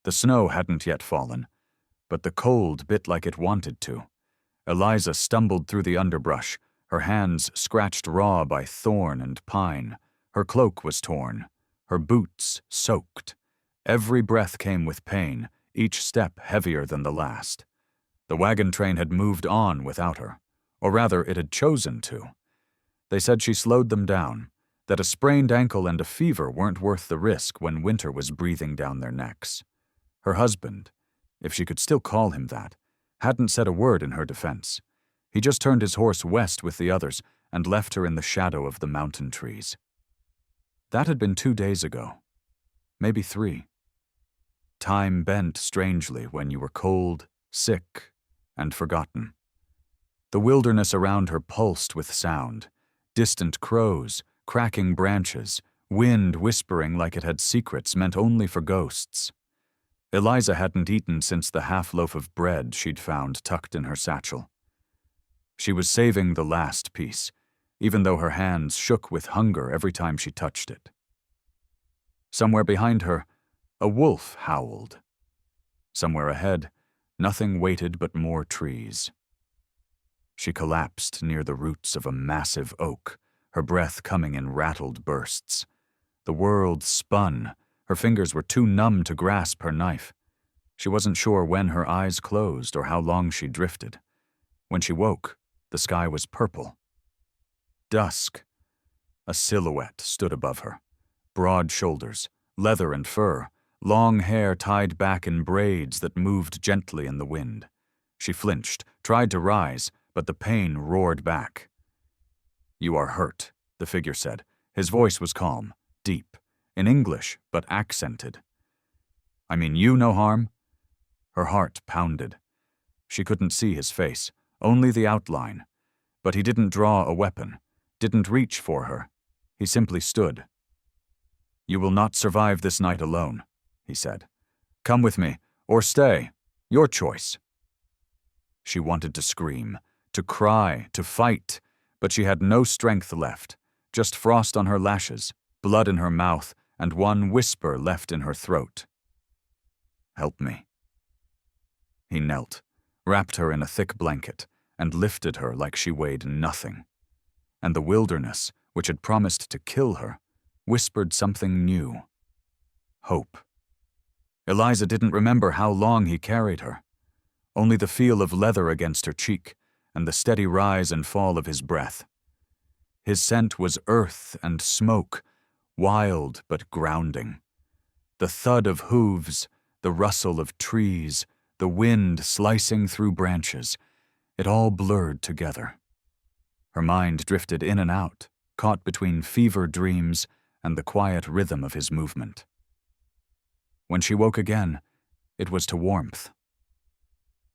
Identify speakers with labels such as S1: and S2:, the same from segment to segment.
S1: The snow hadn't yet fallen, but the cold bit like it wanted to. Eliza stumbled through the underbrush, her hands scratched raw by thorn and pine. Her cloak was torn, her boots soaked. Every breath came with pain, each step heavier than the last. The wagon train had moved on without her, or rather it had chosen to. They said she slowed them down, that a sprained ankle and a fever weren't worth the risk when winter was breathing down their necks. Her husband, if she could still call him that, hadn't said a word in her defense. He just turned his horse west with the others and left her in the shadow of the mountain trees. That had been 2 days ago, maybe 3. Time bent strangely when you were cold, sick, and forgotten. The wilderness around her pulsed with sound, distant crows, cracking branches, wind whispering like it had secrets meant only for ghosts. Eliza hadn't eaten since the half-loaf of bread she'd found tucked in her satchel. She was saving the last piece, even though her hands shook with hunger every time she touched it. Somewhere behind her, a wolf howled. Somewhere ahead, nothing waited but more trees. She collapsed near the roots of a massive oak, her breath coming in rattled bursts. The world spun. Her fingers were too numb to grasp her knife. She wasn't sure when her eyes closed or how long she drifted. When she woke, the sky was purple. Dusk. A silhouette stood above her. Broad shoulders, leather and fur, long hair tied back in braids that moved gently in the wind. She flinched, tried to rise, but the pain roared back. "You are hurt," the figure said. His voice was calm, deep, in English, but accented. "I mean you no harm?" Her heart pounded. She couldn't see his face, only the outline. But he didn't draw a weapon, didn't reach for her. He simply stood. "You will not survive this night alone," he said. "Come with me, or stay. Your choice." She wanted to scream, to cry, to fight, but she had no strength left, just frost on her lashes, blood in her mouth, and one whisper left in her throat. "Help me." He knelt, wrapped her in a thick blanket, and lifted her like she weighed nothing. And the wilderness, which had promised to kill her, whispered something new. Hope. Eliza didn't remember how long he carried her. Only the feel of leather against her cheek, and the steady rise and fall of his breath. His scent was earth and smoke, wild but grounding. The thud of hooves, the rustle of trees, the wind slicing through branches, it all blurred together. Her mind drifted in and out, caught between fever dreams and the quiet rhythm of his movement. When she woke again, it was to warmth.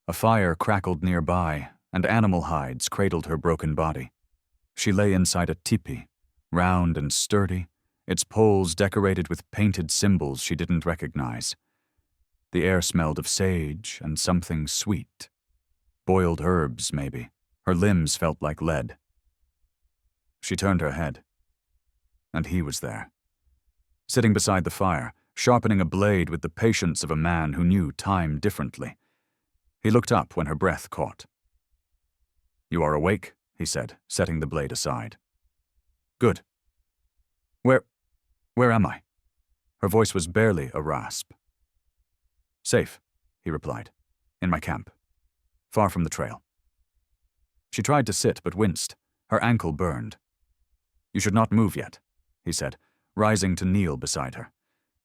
S1: A fire crackled nearby, and animal hides cradled her broken body. She lay inside a teepee, round and sturdy, its poles decorated with painted symbols she didn't recognize. The air smelled of sage and something sweet. Boiled herbs, maybe. Her limbs felt like lead. She turned her head. And he was there. Sitting beside the fire, sharpening a blade with the patience of a man who knew time differently. He looked up when her breath caught. "You are awake," he said, setting the blade aside. "Good. Where am I?" Her voice was barely a rasp. "Safe," he replied. "In my camp. Far from the trail." She tried to sit but winced. Her ankle burned. "You should not move yet," he said, rising to kneel beside her.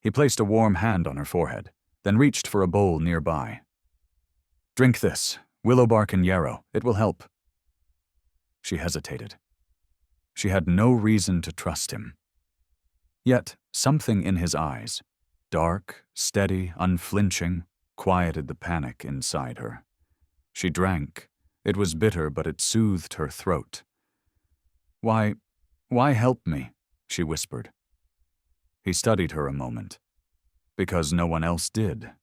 S1: He placed a warm hand on her forehead, then reached for a bowl nearby. "Drink this, willow bark and yarrow. It will help." She hesitated. She had no reason to trust him. Yet something in his eyes, dark, steady, unflinching, quieted the panic inside her. She drank. It was bitter, but it soothed her throat. Why help me?" she whispered. He studied her a moment. Because no one else did.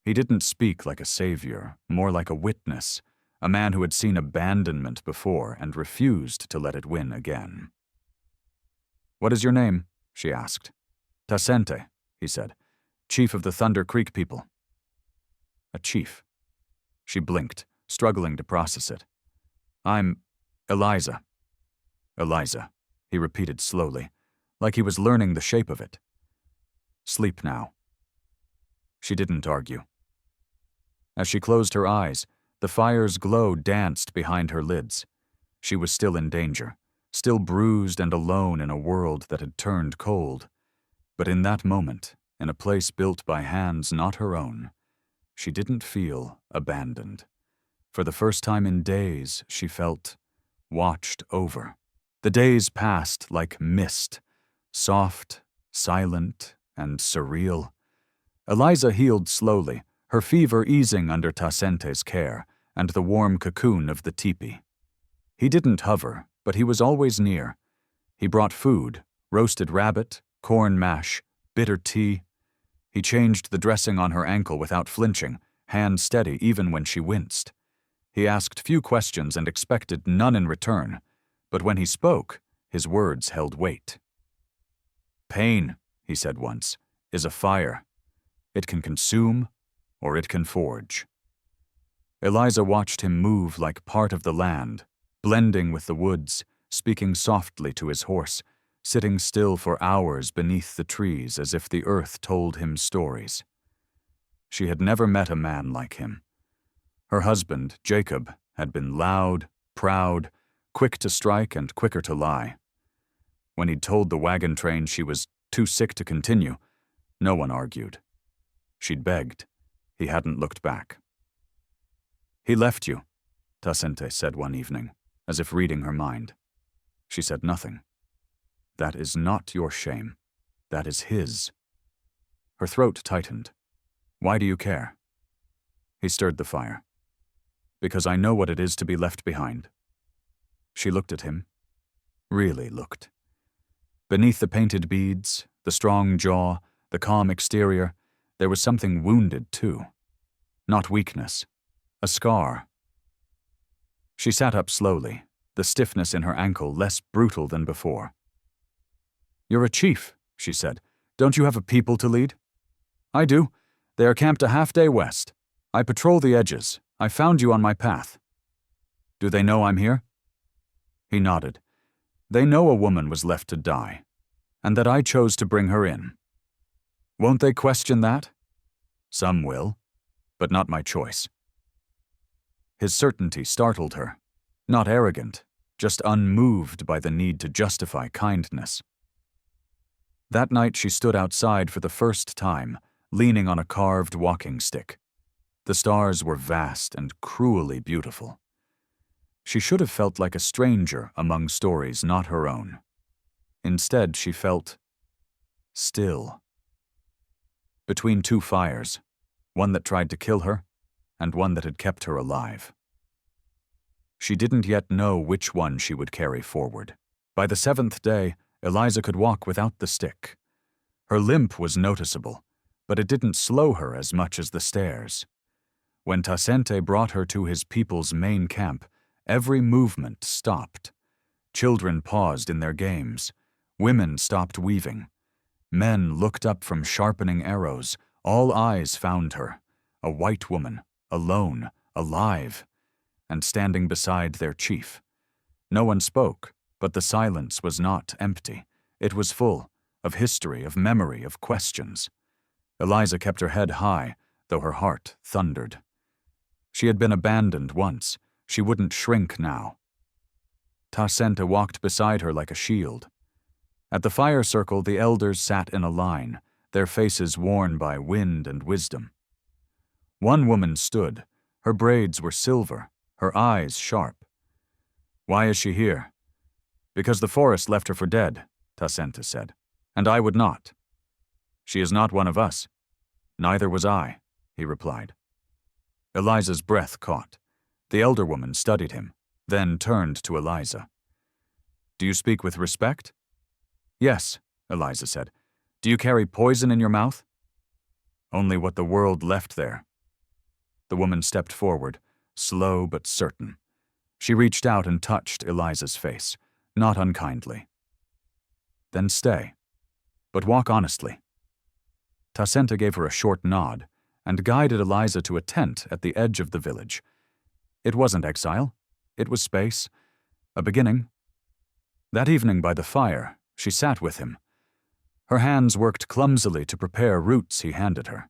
S1: He didn't speak like a savior, more like a witness, a man who had seen abandonment before and refused to let it win again. "What is your name?" she asked. "Tacente," he said. Chief of the Thunder Creek people. A chief. She blinked, struggling to process it. I'm Eliza. Eliza, he repeated slowly, like he was learning the shape of it. Sleep now. She didn't argue. As she closed her eyes, the fire's glow danced behind her lids. She was still in danger, still bruised and alone in a world that had turned cold. But in that moment, in a place built by hands not her own, she didn't feel abandoned. For the first time in days, she felt watched over. The days passed like mist, soft, silent, and surreal. Eliza healed slowly, her fever easing under Tasente's care and the warm cocoon of the teepee. He didn't hover, but he was always near. He brought food, roasted rabbit, corn mash, bitter tea. He changed the dressing on her ankle without flinching, hand steady even when she winced. He asked few questions and expected none in return, but when he spoke, his words held weight. Pain, he said once, is a fire. It can consume, or it can forge. Eliza watched him move like part of the land, blending with the woods, speaking softly to his horse, sitting still for hours beneath the trees as if the earth told him stories. She had never met a man like him. Her husband, Jacob, had been loud, proud, quick to strike and quicker to lie. When he'd told the wagon train she was too sick to continue, no one argued. She'd begged. He hadn't looked back. He left you, Tasente said one evening, as if reading her mind. She said nothing. That is not your shame. That is his. Her throat tightened. Why do you care? He stirred the fire. Because I know what it is to be left behind. She looked at him. Really looked. Beneath the painted beads, the strong jaw, the calm exterior, there was something wounded too. Not weakness. A scar. She sat up slowly, the stiffness in her ankle less brutal than before. You're a chief, she said. Don't you have a people to lead? I do. They are camped a half-day west. I patrol the edges. I found you on my path. Do they know I'm here? He nodded. They know a woman was left to die, and that I chose to bring her in. Won't they question that? Some will, but not my choice. His certainty startled her. Not arrogant, just unmoved by the need to justify kindness. That night she stood outside for the first time, leaning on a carved walking stick. The stars were vast and cruelly beautiful. She should have felt like a stranger among stories not her own. Instead, she felt still. Between two fires, one that tried to kill her and one that had kept her alive. She didn't yet know which one she would carry forward. By the 7th day, Eliza could walk without the stick. Her limp was noticeable, but it didn't slow her as much as the stairs. When Tasente brought her to his people's main camp, every movement stopped. Children paused in their games. Women stopped weaving. Men looked up from sharpening arrows. All eyes found her, a white woman, alone, alive, and standing beside their chief. No one spoke, but the silence was not empty. It was full of history, of memory, of questions. Eliza kept her head high, though her heart thundered. She had been abandoned once. She wouldn't shrink now. Tasente walked beside her like a shield. At the fire circle, the elders sat in a line, their faces worn by wind and wisdom. One woman stood. Her braids were silver, her eyes sharp. Why is she here? Because the forest left her for dead, Tasente said, and I would not. She is not one of us. Neither was I, he replied. Eliza's breath caught. The elder woman studied him, then turned to Eliza. Do you speak with respect? Yes, Eliza said. Do you carry poison in your mouth? Only what the world left there. The woman stepped forward, slow but certain. She reached out and touched Eliza's face, not unkindly. Then stay, but walk honestly. Tasenta gave her a short nod and guided Eliza to a tent at the edge of the village. It wasn't exile. It was space. A beginning. That evening by the fire, she sat with him. Her hands worked clumsily to prepare roots he handed her.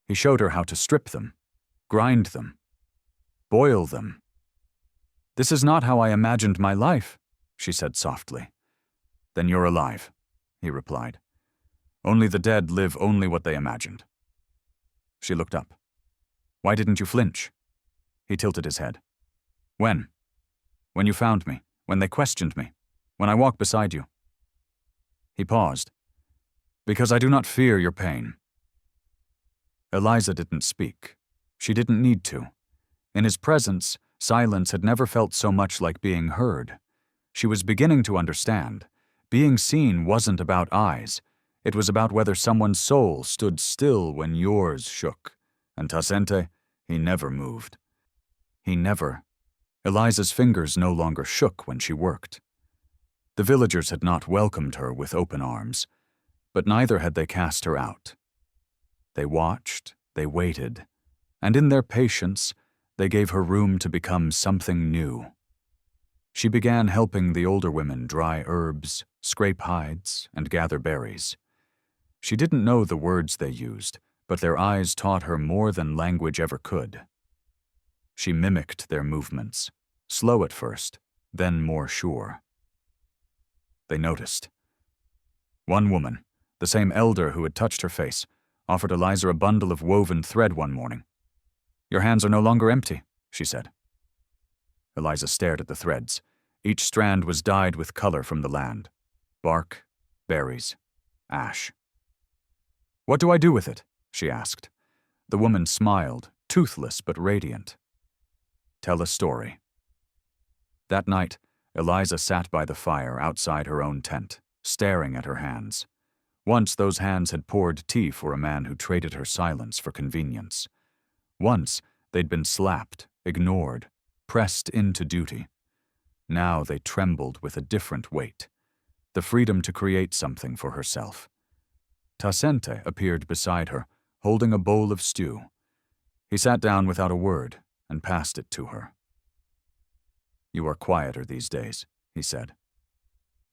S1: He showed her how to strip them, grind them, boil them. "This is not how I imagined my life," she said softly. "Then you're alive," he replied. "Only the dead live only what they imagined." She looked up. "Why didn't you flinch?" He tilted his head. "When? When you found me, when they questioned me, when I walked beside you." He paused. "Because I do not fear your pain." Eliza didn't speak. She didn't need to. In his presence, silence had never felt so much like being heard. She was beginning to understand. Being seen wasn't about eyes. It was about whether someone's soul stood still when yours shook. And Tasenta, he never moved. He never. Eliza's fingers no longer shook when she worked. The villagers had not welcomed her with open arms, but neither had they cast her out. They watched, they waited, and in their patience, they gave her room to become something new. She began helping the older women dry herbs, scrape hides, and gather berries. She didn't know the words they used, but their eyes taught her more than language ever could. She mimicked their movements, slow at first, then more sure. They noticed. One woman, the same elder who had touched her face, offered Eliza a bundle of woven thread one morning. "Your hands are no longer empty," she said. Eliza stared at the threads. Each strand was dyed with color from the land. Bark, berries, ash. "What do I do with it?" she asked. The woman smiled, toothless but radiant. "Tell a story." That night, Eliza sat by the fire outside her own tent, staring at her hands. Once those hands had poured tea for a man who traded her silence for convenience. Once they'd been slapped, ignored, pressed into duty. Now they trembled with a different weight, the freedom to create something for herself. Tasenta appeared beside her, holding a bowl of stew. He sat down without a word and passed it to her. "You are quieter these days," he said.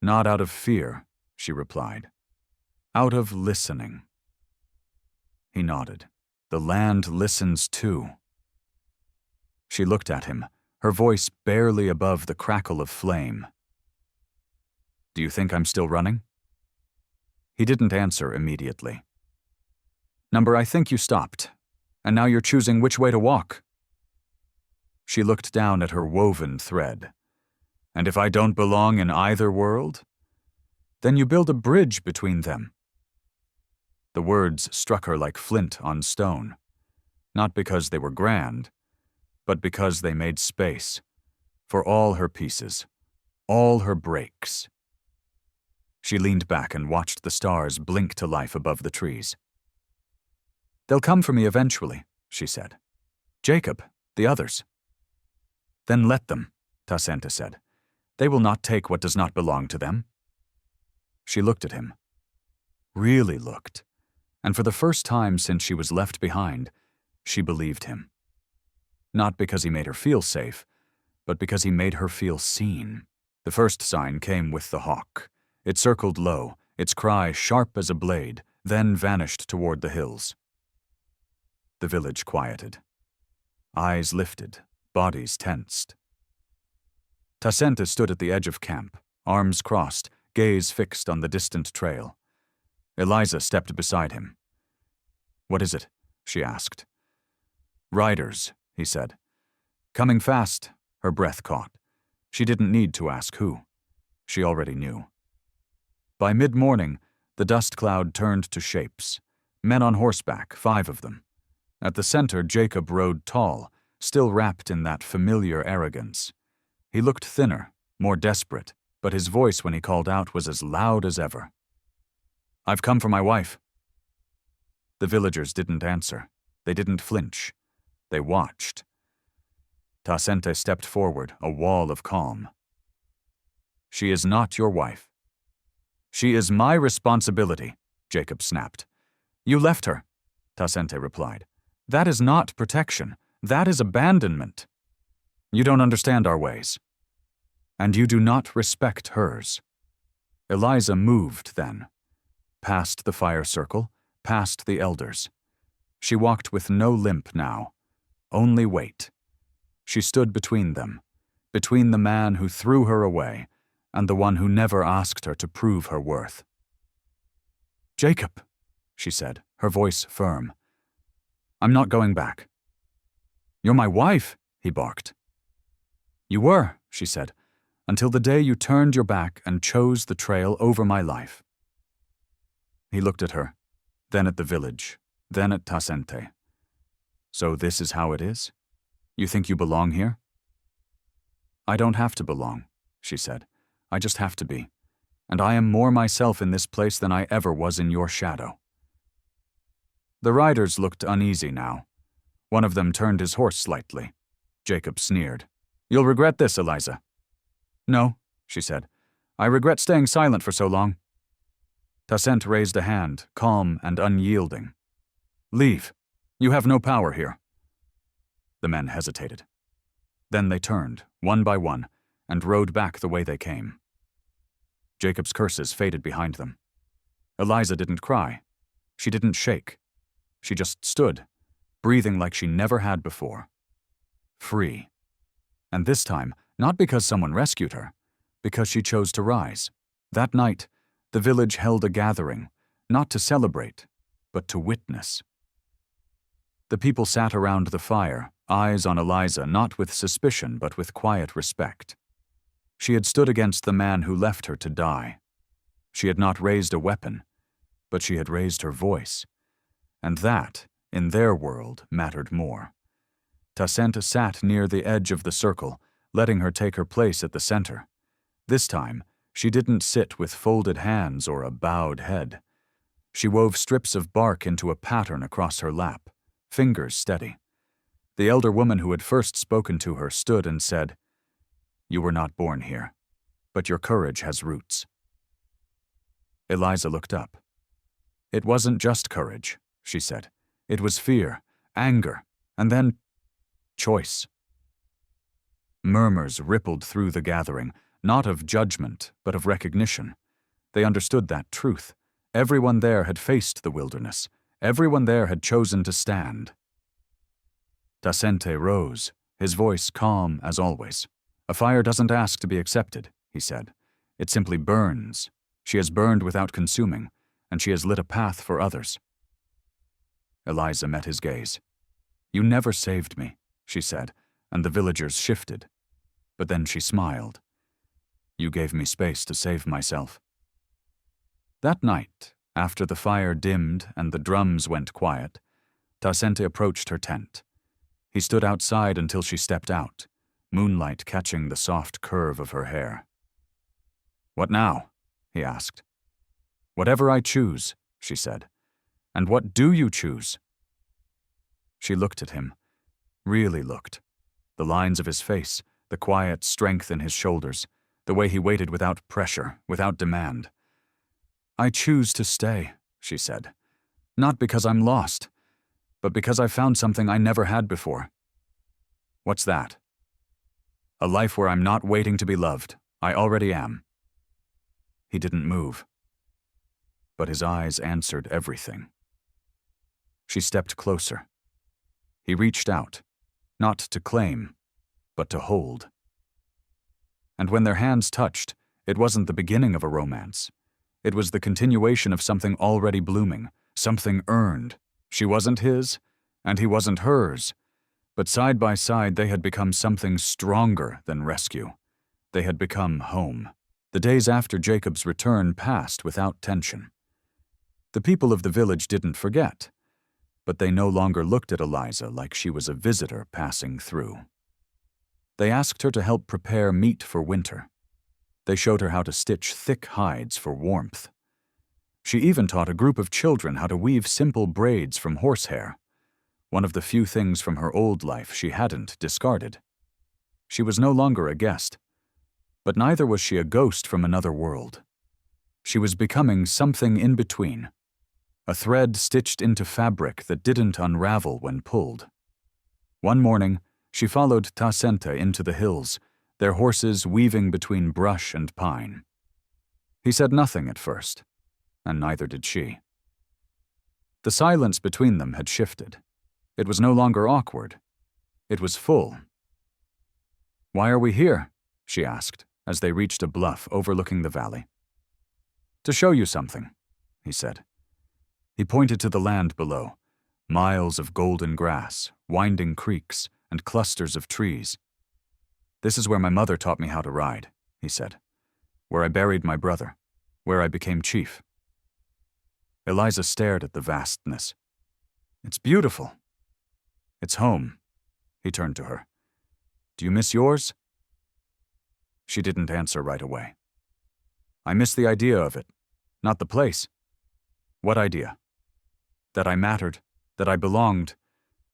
S1: "Not out of fear," she replied. "Out of listening." He nodded. "The land listens too." She looked at him, her voice barely above the crackle of flame. "Do you think I'm still running?" He didn't answer immediately. "Number, I think you stopped, and now you're choosing which way to walk." She looked down at her woven thread. "And if I don't belong in either world? Then you build a bridge between them." The words struck her like flint on stone, not because they were grand, but because they made space for all her pieces, all her breaks. She leaned back and watched the stars blink to life above the trees. "They'll come for me eventually," she said. "Jacob, the others." "Then let them," Tasenta said. "They will not take what does not belong to them." She looked at him. Really looked. And for the first time since she was left behind, she believed him. Not because he made her feel safe, but because he made her feel seen. The first sign came with the hawk. It circled low, its cry sharp as a blade, then vanished toward the hills. The village quieted. Eyes lifted, bodies tensed. Tasenta stood at the edge of camp, arms crossed, gaze fixed on the distant trail. Eliza stepped beside him. "What is it?" she asked. "Riders," he said. "Coming fast," her breath caught. She didn't need to ask who. She already knew. By mid-morning, the dust cloud turned to shapes. Men on horseback, 5 of them. At the center, Jacob rode tall, still wrapped in that familiar arrogance. He looked thinner, more desperate, but his voice when he called out was as loud as ever. "I've come for my wife." The villagers didn't answer. They didn't flinch. They watched. Tasenta stepped forward, a wall of calm. "She is not your wife." "She is my responsibility," Jacob snapped. You left her, Tasente replied. That is not protection. That is abandonment. You don't understand our ways. And you do not respect hers. Eliza moved then, past the fire circle, past the elders. She walked with no limp now, only weight. She stood between them, between the man who threw her away and the one who never asked her to prove her worth. Jacob, she said, her voice firm. I'm not going back. You're my wife, he barked. You were, she said, until the day you turned your back and chose the trail over my life. He looked at her, then at the village, then at Tasente. So this is how it is? You think you belong here? I don't have to belong, she said. I just have to be. And I am more myself in this place than I ever was in your shadow. The riders looked uneasy now. One of them turned his horse slightly. Jacob sneered. You'll regret this, Eliza. No, she said. I regret staying silent for so long. Tascent raised a hand, calm and unyielding. Leave. You have no power here. The men hesitated. Then they turned, one by one, and rode back the way they came. Jacob's curses faded behind them. Eliza didn't cry. She didn't shake. She just stood, breathing like she never had before. Free. And this time, not because someone rescued her, because she chose to rise. That night, the village held a gathering, not to celebrate, but to witness. The people sat around the fire, eyes on Eliza, not with suspicion, but with quiet respect. She had stood against the man who left her to die. She had not raised a weapon, but she had raised her voice. And that, in their world, mattered more. Tascent sat near the edge of the circle, letting her take her place at the center. This time, she didn't sit with folded hands or a bowed head. She wove strips of bark into a pattern across her lap, fingers steady. The elder woman who had first spoken to her stood and said, You were not born here, but your courage has roots. Eliza looked up. It wasn't just courage, she said. It was fear, anger, and then choice. Murmurs rippled through the gathering, not of judgment, but of recognition. They understood that truth. Everyone there had faced the wilderness. Everyone there had chosen to stand. Tascente rose, his voice calm as always. A fire doesn't ask to be accepted, he said. It simply burns. She has burned without consuming, and she has lit a path for others. Eliza met his gaze. You never saved me, she said, and the villagers shifted. But then she smiled. You gave me space to save myself. That night, after the fire dimmed and the drums went quiet, Tascente approached her tent. He stood outside until she stepped out, moonlight catching the soft curve of her hair. What now? He asked. Whatever I choose, she said. And what do you choose? She looked at him, really looked. The lines of his face, the quiet strength in his shoulders, the way he waited without pressure, without demand. I choose to stay, she said. Not because I'm lost, but because I found something I never had before. What's that? A life where I'm not waiting to be loved. I already am. He didn't move, but his eyes answered everything. She stepped closer. He reached out, not to claim, but to hold. And when their hands touched, it wasn't the beginning of a romance. It was the continuation of something already blooming, something earned. She wasn't his, and he wasn't hers. But side by side, they had become something stronger than rescue. They had become home. The days after Jacob's return passed without tension. The people of the village didn't forget, but they no longer looked at Eliza like she was a visitor passing through. They asked her to help prepare meat for winter. They showed her how to stitch thick hides for warmth. She even taught a group of children how to weave simple braids from horsehair, one of the few things from her old life she hadn't discarded. She was no longer a guest, but neither was she a ghost from another world. She was becoming something in between, a thread stitched into fabric that didn't unravel when pulled. One morning, she followed Tacenta into the hills, their horses weaving between brush and pine. He said nothing at first, and neither did she. The silence between them had shifted. It was no longer awkward. It was full. "Why are we here?" she asked, as they reached a bluff overlooking the valley. "To show you something," he said. He pointed to the land below, miles of golden grass, winding creeks, and clusters of trees. "This is where my mother taught me how to ride," he said. "Where I buried my brother, where I became chief." Eliza stared at the vastness. "It's beautiful." "It's home." He turned to her. "Do you miss yours?" She didn't answer right away. "I miss the idea of it, not the place." "What idea?" "That I mattered, that I belonged,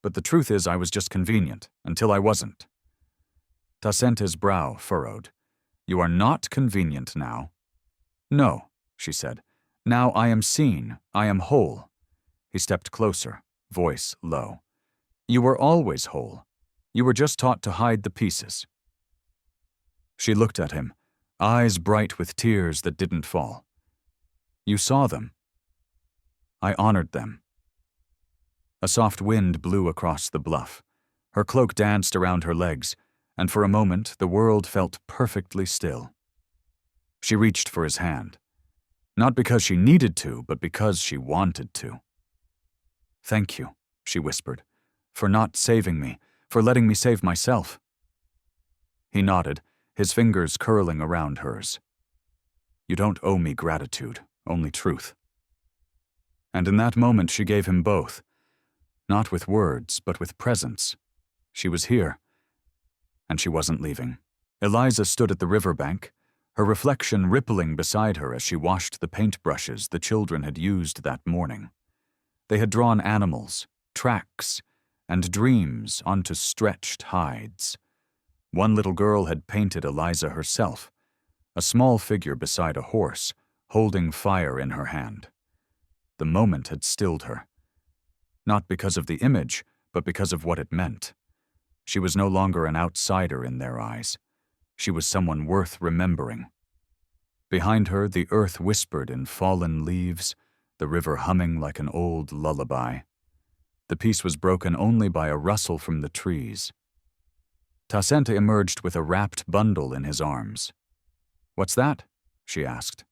S1: but the truth is I was just convenient, until I wasn't." Tacenta's brow furrowed. "You are not convenient now." "No," she said. "Now I am seen, I am whole." He stepped closer, voice low. "You were always whole. You were just taught to hide the pieces." She looked at him, eyes bright with tears that didn't fall. "You saw them." "I honored them." A soft wind blew across the bluff. Her cloak danced around her legs, and for a moment the world felt perfectly still. She reached for his hand. Not because she needed to, but because she wanted to. "Thank you," she whispered, "for not saving me, for letting me save myself." He nodded, his fingers curling around hers. "You don't owe me gratitude, only truth." And in that moment she gave him both. Not with words, but with presence. She was here. And she wasn't leaving. Eliza stood at the riverbank, her reflection rippling beside her as she washed the paintbrushes the children had used that morning. They had drawn animals, tracks, and dreams onto stretched hides. One little girl had painted Eliza herself, a small figure beside a horse, holding fire in her hand. The moment had stilled her. Not because of the image, but because of what it meant. She was no longer an outsider in their eyes. She was someone worth remembering. Behind her, the earth whispered in fallen leaves, the river humming like an old lullaby. The peace was broken only by a rustle from the trees. Tacenta emerged with a wrapped bundle in his arms. "What's that?" she asked.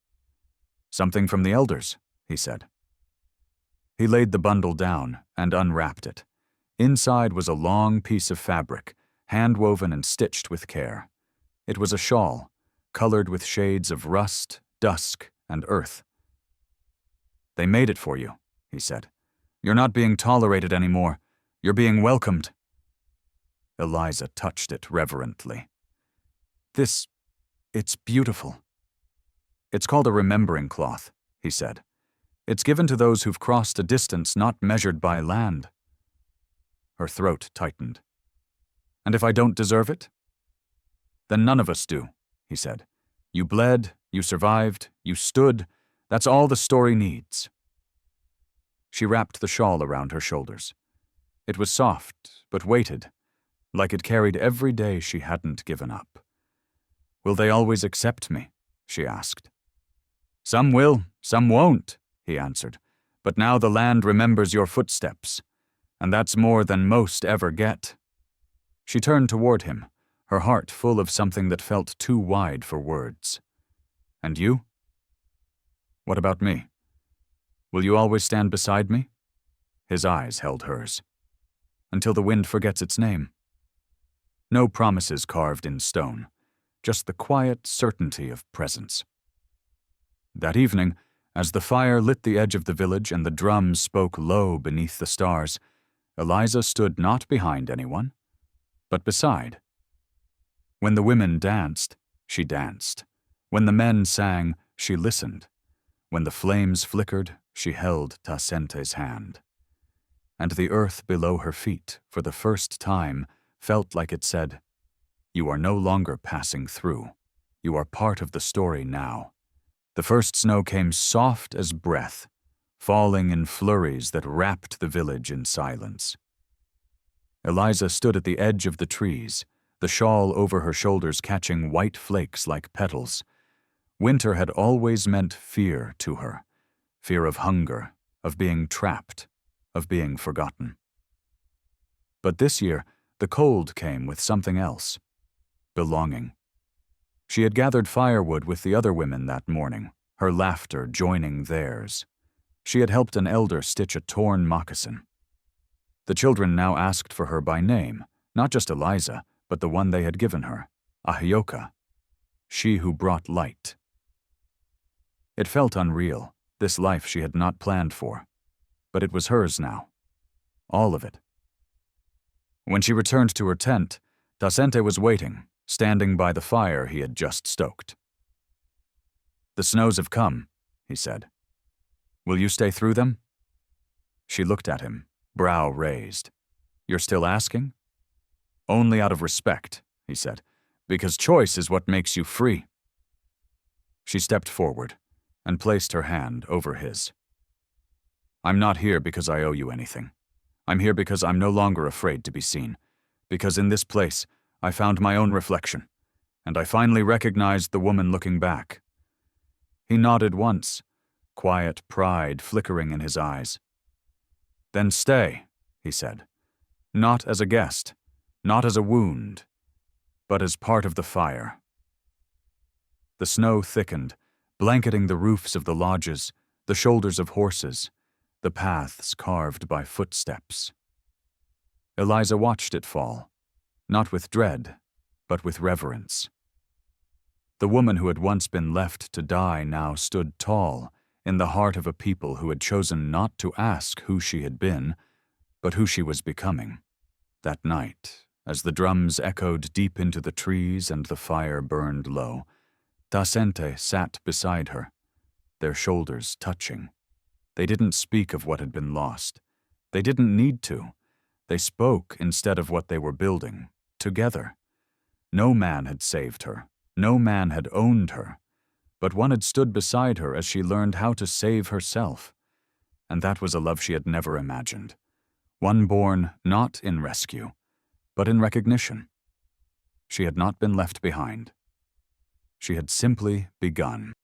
S1: "Something from the elders," he said. He laid the bundle down and unwrapped it. Inside was a long piece of fabric, hand-woven and stitched with care. It was a shawl, colored with shades of rust, dusk, and earth. "They made it for you," he said. "You're not being tolerated anymore. You're being welcomed." Eliza touched it reverently. It's beautiful." "It's called a remembering cloth," he said. "It's given to those who've crossed a distance not measured by land." Her throat tightened. "And if I don't deserve it?" "Then none of us do," he said. "You bled, you survived, you stood. That's all the story needs." She wrapped the shawl around her shoulders. It was soft, but weighted, like it carried every day she hadn't given up. "Will they always accept me?" she asked. "Some will, some won't," he answered. "But now the land remembers your footsteps, and that's more than most ever get." She turned toward him, her heart full of something that felt too wide for words. "And you? What about me? Will you always stand beside me?" His eyes held hers. "Until the wind forgets its name." No promises carved in stone, just the quiet certainty of presence. That evening, as the fire lit the edge of the village and the drums spoke low beneath the stars, Eliza stood not behind anyone, but beside. When the women danced, she danced. When the men sang, she listened. When the flames flickered, she held Tacenta's hand. And the earth below her feet, for the first time, felt like it said, "You are no longer passing through. You are part of the story now." The first snow came soft as breath, falling in flurries that wrapped the village in silence. Eliza stood at the edge of the trees, the shawl over her shoulders catching white flakes like petals. Winter had always meant fear to her, fear of hunger, of being trapped, of being forgotten. But this year, the cold came with something else: belonging. She had gathered firewood with the other women that morning, her laughter joining theirs. She had helped an elder stitch a torn moccasin. The children now asked for her by name, not just Eliza, but the one they had given her, Ahioka, she who brought light. It felt unreal, this life she had not planned for, but it was hers now, all of it. When she returned to her tent, Tasente was waiting, standing by the fire he had just stoked. "The snows have come," he said. "Will you stay through them?" She looked at him, brow raised. "You're still asking?" "Only out of respect," he said, "because choice is what makes you free." She stepped forward and placed her hand over his. "I'm not here because I owe you anything. I'm here because I'm no longer afraid to be seen, because in this place I found my own reflection, and I finally recognized the woman looking back." He nodded once, quiet pride flickering in his eyes. "Then stay," he said, "not as a guest, not as a wound, but as part of the fire." The snow thickened, blanketing the roofs of the lodges, the shoulders of horses, the paths carved by footsteps. Eliza watched it fall, not with dread, but with reverence. The woman who had once been left to die now stood tall in the heart of a people who had chosen not to ask who she had been, but who she was becoming. That night, as the drums echoed deep into the trees and the fire burned low, Tasente sat beside her, their shoulders touching. They didn't speak of what had been lost. They didn't need to. They spoke instead of what they were building, together. No man had saved her. No man had owned her. But one had stood beside her as she learned how to save herself. And that was a love she had never imagined. One born not in rescue, but in recognition. She had not been left behind. She had simply begun.